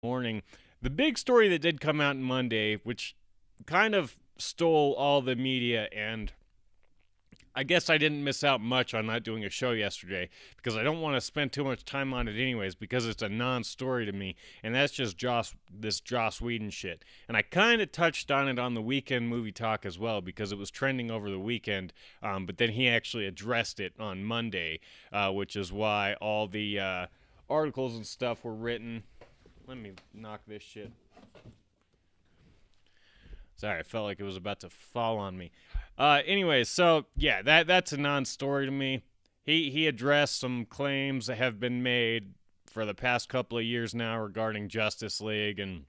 morning. The big story that did come out on Monday, which kind of stole all the media, and I guess I didn't miss out much on not doing a show yesterday because I don't want to spend too much time on it anyways because it's a non-story to me, and that's just this Joss Whedon shit. And I kind of touched on it on the weekend movie talk as well because it was trending over the weekend, but then he actually addressed it on Monday, which is why all the articles and stuff were written. Let me knock this shit. Sorry, I felt like it was about to fall on me. Anyways, so yeah, that's a non-story to me. He addressed some claims that have been made for the past couple of years now regarding Justice League, and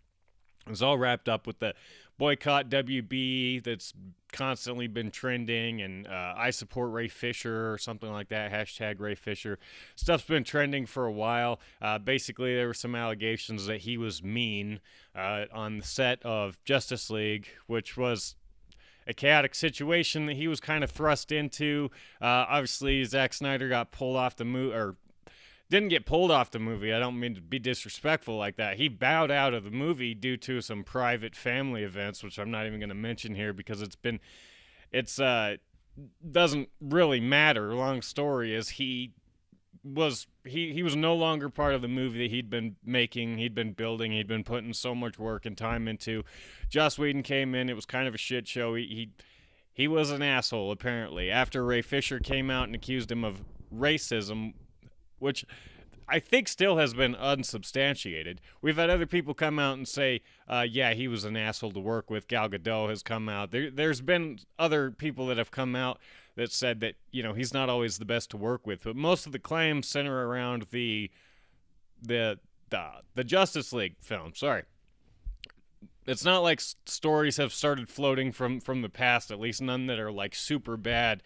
it was all wrapped up with the boycott WB that's constantly been trending, and I support Ray Fisher or something like that, hashtag Ray Fisher. Stuff's been trending for a while. Basically, there were some allegations that he was mean on the set of Justice League, which was a chaotic situation that he was kind of thrust into. Obviously, Zack Snyder got pulled off the movie, or didn't get pulled off the movie. I don't mean to be disrespectful like that. He bowed out of the movie due to some private family events, which I'm not even going to mention here because it's doesn't really matter. Long story is he was no longer part of the movie that he'd been making, he'd been building, he'd been putting so much work and time into. Joss Whedon came in, it was kind of a shit show. He was an asshole apparently. After Ray Fisher came out and accused him of racism, which I think still has been unsubstantiated. We've had other people come out and say, yeah, he was an asshole to work with. Gal Gadot has come out. There's been other people that have come out that said that, he's not always the best to work with. But most of the claims center around the Justice League film. Sorry. It's not like stories have started floating from the past, at least none that are like super bad.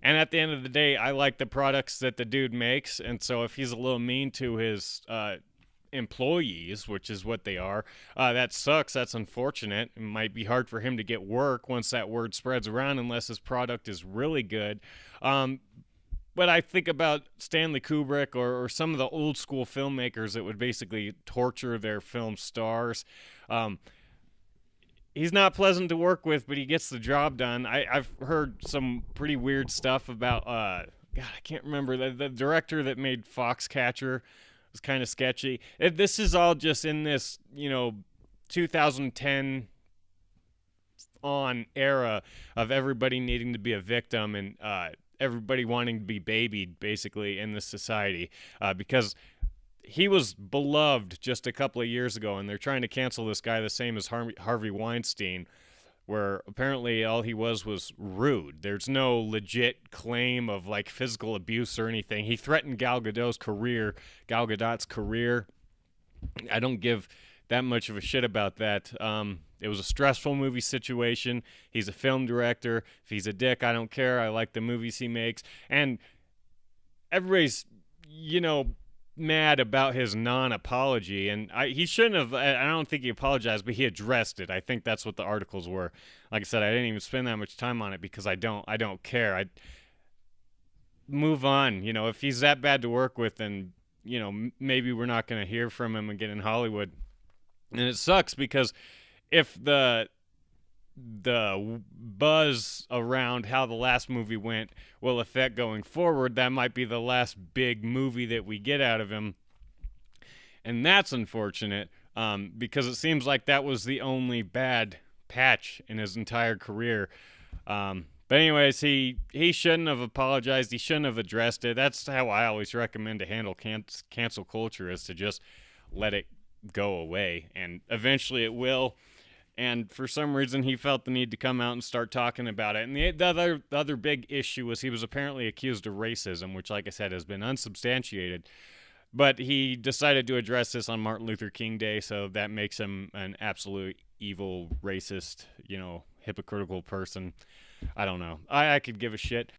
And at the end of the day, I like the products that the dude makes, and so if he's a little mean to his employees, which is what they are, that sucks. That's unfortunate. It might be hard for him to get work once that word spreads around unless his product is really good. But I think about Stanley Kubrick or some of the old school filmmakers that would basically torture their film stars. He's not pleasant to work with, but he gets the job done. I've heard some pretty weird stuff about, God, I can't remember. The director that made Foxcatcher was kind of sketchy. This is all just in this, 2010 on era of everybody needing to be a victim and everybody wanting to be babied, basically, in this society. Because he was beloved just a couple of years ago, and they're trying to cancel this guy the same as Harvey Weinstein, where apparently all he was rude. There's no legit claim of like physical abuse or anything. He threatened Gal Gadot's career. I don't give that much of a shit about that. It was a stressful movie situation. He's a film director. If he's a dick, I don't care. I like the movies he makes. And everybody's, mad about his non-apology, and he shouldn't have. I don't think he apologized, but he addressed it. I think that's what the articles were. Like I said, I didn't even spend that much time on it because I don't care. I move on. If he's that bad to work with, then maybe we're not going to hear from him again in Hollywood. And it sucks because if the buzz around how the last movie went will affect going forward, that might be the last big movie that we get out of him. And that's unfortunate because it seems like that was the only bad patch in his entire career. But anyways, he shouldn't have apologized. He shouldn't have addressed it. That's how I always recommend to handle cancel culture, is to just let it go away. And eventually it will. And for some reason, he felt the need to come out and start talking about it. And the other big issue was he was apparently accused of racism, which, like I said, has been unsubstantiated. But he decided to address this on Martin Luther King Day, so that makes him an absolute evil, racist, hypocritical person. I don't know. I could give a shit.